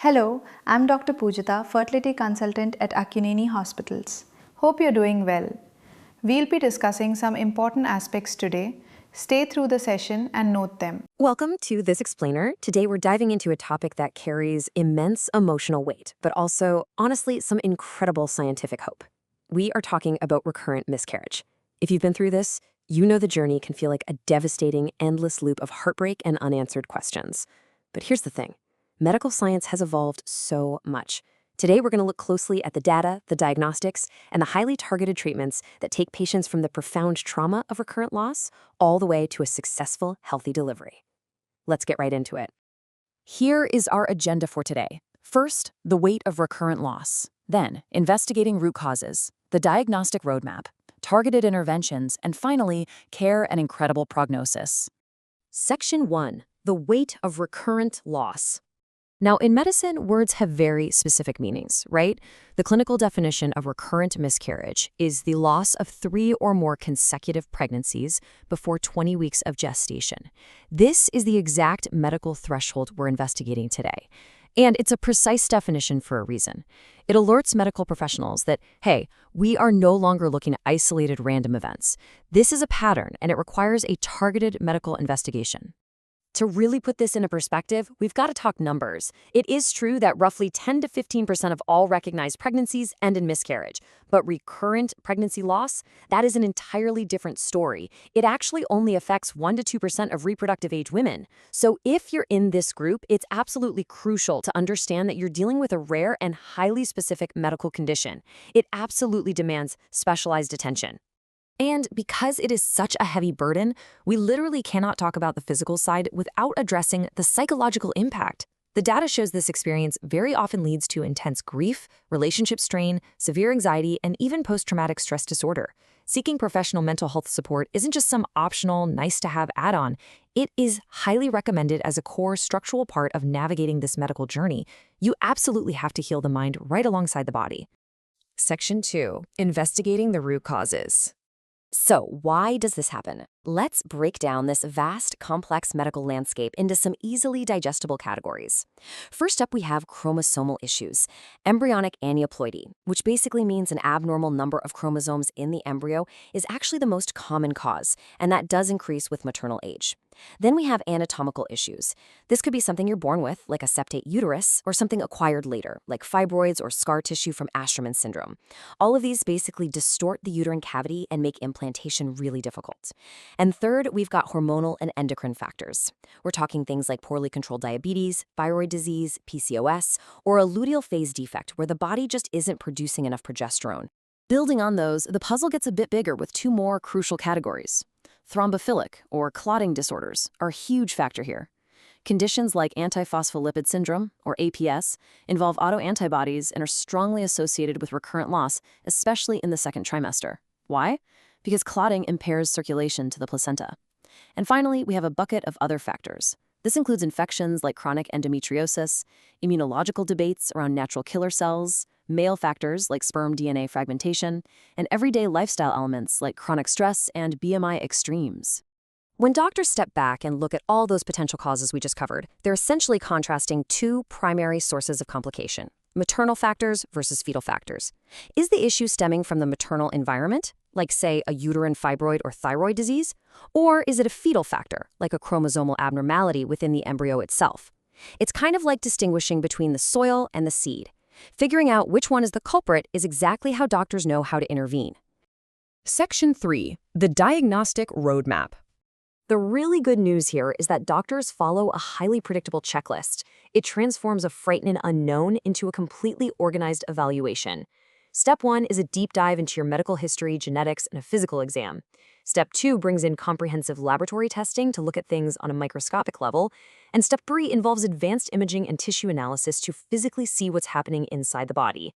Hello, I'm Dr. Poojitha, fertility consultant at Akkineni Hospitals. Hope you're doing well. We'll be discussing some important aspects today. Stay through the session and note them. Welcome to This Explainer. Today we're diving into a topic that carries immense emotional weight, but also, honestly, some incredible scientific hope. We are talking about recurrent miscarriage. If you've been through this, you know the journey can feel like a devastating, endless loop of heartbreak and unanswered questions. But here's the thing. Medical science has evolved so much. Today, we're going to look closely at the data, the diagnostics, and the highly targeted treatments that take patients from the profound trauma of recurrent loss all the way to a successful, healthy delivery. Let's get right into it. Here is our agenda for today. First, the weight of recurrent loss. Then, investigating root causes, the diagnostic roadmap, targeted interventions, and finally, care and incredible prognosis. Section 1. The weight of recurrent loss. Now, in medicine, words have very specific meanings, right? The clinical definition of recurrent miscarriage is the loss of 3 or more consecutive pregnancies before 20 weeks of gestation. This is the exact medical threshold we're investigating today. And it's a precise definition for a reason. It alerts medical professionals that, hey, we are no longer looking at isolated random events. This is a pattern, and it requires a targeted medical investigation. To really put this into perspective, we've got to talk numbers. It is true that roughly 10 to 15% of all recognized pregnancies end in miscarriage, but recurrent pregnancy loss, that is an entirely different story. It actually only affects 1 to 2% of reproductive age women. So if you're in this group, it's absolutely crucial to understand that you're dealing with a rare and highly specific medical condition. It absolutely demands specialized attention. And because it is such a heavy burden, we literally cannot talk about the physical side without addressing the psychological impact. The data shows this experience very often leads to intense grief, relationship strain, severe anxiety, and even post-traumatic stress disorder. Seeking professional mental health support isn't just some optional, nice-to-have add-on. It is highly recommended as a core structural part of navigating this medical journey. You absolutely have to heal the mind right alongside the body. Section 2. Investigating the root causes. So, why does this happen? Let's break down this vast, complex medical landscape into some easily digestible categories. First up, we have chromosomal issues. Embryonic aneuploidy, which basically means an abnormal number of chromosomes in the embryo, is actually the most common cause, and that does increase with maternal age. Then we have anatomical issues. This could be something you're born with, like a septate uterus, or something acquired later, like fibroids or scar tissue from Asherman syndrome. All of these basically distort the uterine cavity and make implantation really difficult. And third, we've got hormonal and endocrine factors. We're talking things like poorly controlled diabetes, thyroid disease, PCOS, or a luteal phase defect where the body just isn't producing enough progesterone. Building on those, the puzzle gets a bit bigger with 2 more crucial categories. Thrombophilic, or clotting disorders, are a huge factor here. Conditions like antiphospholipid syndrome, or APS, involve autoantibodies and are strongly associated with recurrent loss, especially in the second trimester. Why? Because clotting impairs circulation to the placenta. And finally, we have a bucket of other factors. This includes infections like chronic endometriosis, immunological debates around natural killer cells, male factors like sperm DNA fragmentation, and everyday lifestyle elements like chronic stress and BMI extremes. When doctors step back and look at all those potential causes we just covered, they're essentially contrasting 2 primary sources of complication: maternal factors versus fetal factors. Is the issue stemming from the maternal environment, like, say, a uterine fibroid or thyroid disease? Or is it a fetal factor, like a chromosomal abnormality within the embryo itself? It's kind of like distinguishing between the soil and the seed. Figuring out which one is the culprit is exactly how doctors know how to intervene. Section 3. The diagnostic roadmap. The really good news here is that doctors follow a highly predictable checklist. It transforms a frightening unknown into a completely organized evaluation. Step 1 is a deep dive into your medical history, genetics, and a physical exam. Step 2 brings in comprehensive laboratory testing to look at things on a microscopic level. And Step 3 involves advanced imaging and tissue analysis to physically see what's happening inside the body.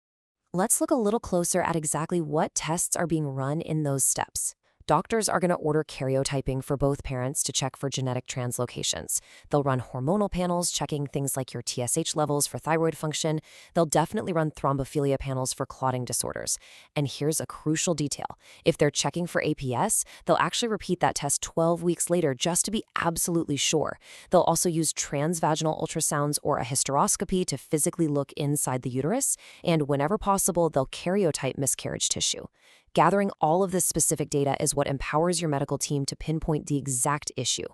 Let's look a little closer at exactly what tests are being run in those steps. doctors are going to order karyotyping for both parents to check for genetic translocations. They'll run hormonal panels checking things like your TSH levels for thyroid function. They'll definitely run thrombophilia panels for clotting disorders. And here's a crucial detail. If they're checking for APS, they'll actually repeat that test 12 weeks later just to be absolutely sure. They'll also use transvaginal ultrasounds or a hysteroscopy to physically look inside the uterus. And whenever possible, they'll karyotype miscarriage tissue. Gathering all of this specific data is what empowers your medical team to pinpoint the exact issue.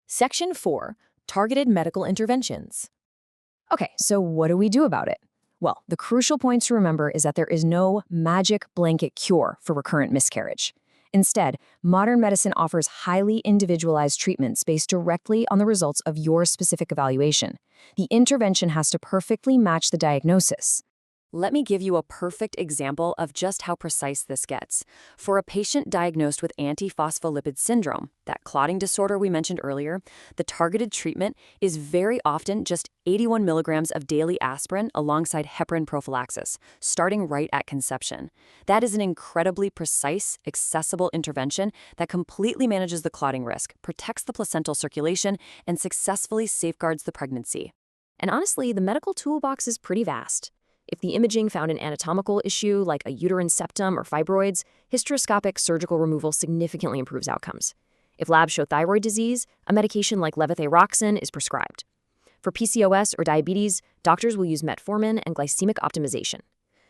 Section 4. Targeted medical interventions. Okay, so what do we do about it? Well, the crucial point to remember is that there is no magic blanket cure for recurrent miscarriage. Instead, modern medicine offers highly individualized treatments based directly on the results of your specific evaluation. The intervention has to perfectly match the diagnosis. Let me give you a perfect example of just how precise this gets. For a patient diagnosed with antiphospholipid syndrome, that clotting disorder we mentioned earlier, the targeted treatment is very often just 81 milligrams of daily aspirin alongside heparin prophylaxis, starting right at conception. That is an incredibly precise, accessible intervention that completely manages the clotting risk, protects the placental circulation, and successfully safeguards the pregnancy. And honestly, the medical toolbox is pretty vast. If the imaging found an anatomical issue like a uterine septum or fibroids, hysteroscopic surgical removal significantly improves outcomes. If labs show thyroid disease, a medication like levothyroxine is prescribed. For PCOS or diabetes, doctors will use metformin and glycemic optimization.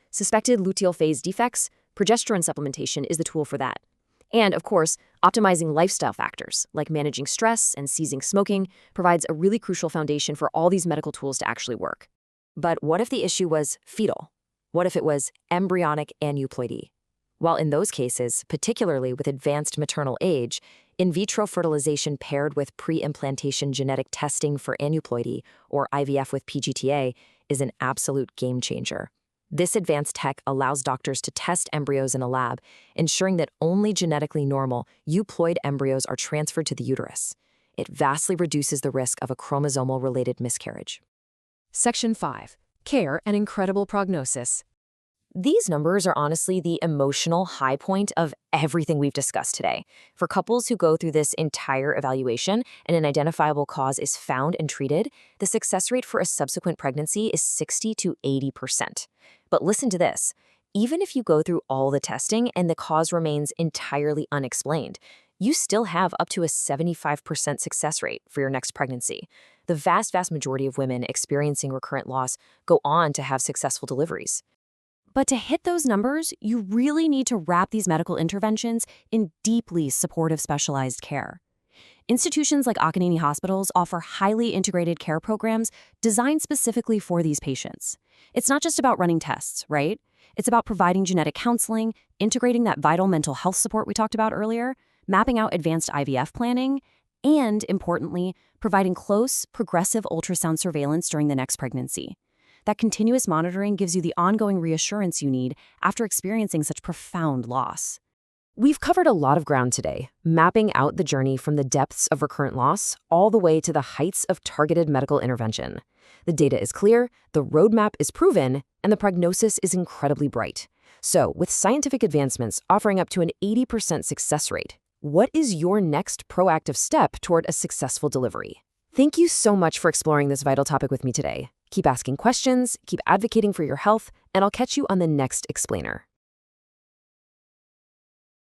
Suspected luteal phase defects, progesterone supplementation is the tool for that. And, of course, optimizing lifestyle factors, like managing stress and ceasing smoking, provides a really crucial foundation for all these medical tools to actually work. But what if the issue was fetal? What if it was embryonic aneuploidy? Well, in those cases, particularly with advanced maternal age, in vitro fertilization paired with pre-implantation genetic testing for aneuploidy, or IVF with PGTA, is an absolute game changer. This advanced tech allows doctors to test embryos in a lab, ensuring that only genetically normal euploid embryos are transferred to the uterus. It vastly reduces the risk of a chromosomal-related miscarriage. Section 5. Care and incredible prognosis. These numbers are honestly the emotional high point of everything we've discussed today. For couples who go through this entire evaluation and an identifiable cause is found and treated, the success rate for a subsequent pregnancy is 60 to 80%. But listen to this. Even if you go through all the testing and the cause remains entirely unexplained, you still have up to a 75% success rate for your next pregnancy. The vast majority of women experiencing recurrent loss go on to have successful deliveries. But to hit those numbers, you really need to wrap these medical interventions in deeply supportive specialized care. Institutions like Akkineni hospitals offer highly integrated care programs designed specifically for these patients. It's not just about running tests, right? It's about providing genetic counseling, integrating that vital mental health support we talked about earlier, mapping out advanced IVF planning, and, importantly, providing close, progressive ultrasound surveillance during the next pregnancy. That continuous monitoring gives you the ongoing reassurance you need after experiencing such profound loss. We've covered a lot of ground today, mapping out the journey from the depths of recurrent loss all the way to the heights of targeted medical intervention. The data is clear, the roadmap is proven, and the prognosis is incredibly bright. So, with scientific advancements offering up to an 80% success rate, what is your next proactive step toward a successful delivery? Thank you so much for exploring this vital topic with me today. Keep asking questions, keep advocating for your health, and I'll catch you on the next explainer.